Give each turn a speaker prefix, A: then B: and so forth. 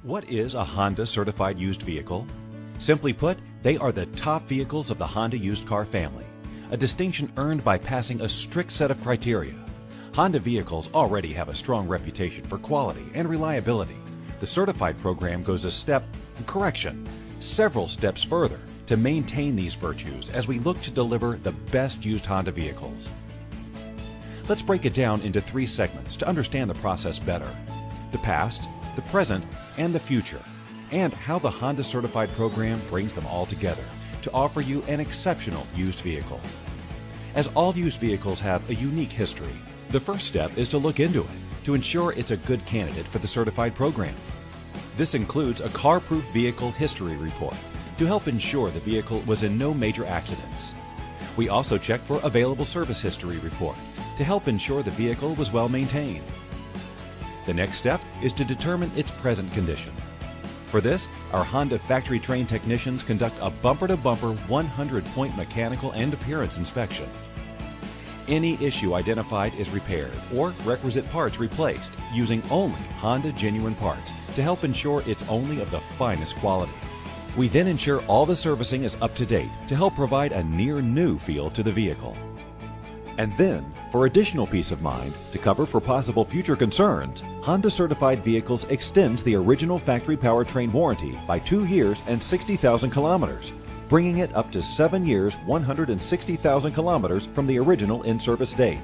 A: What is a Honda certified used vehicle? Simply put, they are the top vehicles of the Honda used car family, a distinction earned by passing a strict set of criteria. Honda vehicles already have a strong reputation for quality and reliability. The certified program goes several steps further to maintain these virtues as we look to deliver the best used Honda vehicles. Let's break it down into 3 segments to understand the process better: the past, the present, and the future, and how the Honda Certified program brings them all together to offer you an exceptional used vehicle. As all used vehicles have a unique history, the first step is to look into it to ensure it's a good candidate for the certified program. This includes a car-proof vehicle history report to help ensure the vehicle was in no major accidents. We also check for available service history report to help ensure the vehicle was well maintained. The next step is to determine its present condition. For this, our Honda factory-trained technicians conduct a bumper-to-bumper 100-point mechanical and appearance inspection. Any issue identified is repaired or requisite parts replaced using only Honda genuine parts to help ensure it's only of the finest quality. We then ensure all the servicing is up to date to help provide a near-new feel to the vehicle. And then, for additional peace of mind, to cover for possible future concerns, Honda Certified Vehicles extends the original factory powertrain warranty by 2 years and 60,000 kilometers, bringing it up to 7 years, 160,000 kilometers from the original in-service date.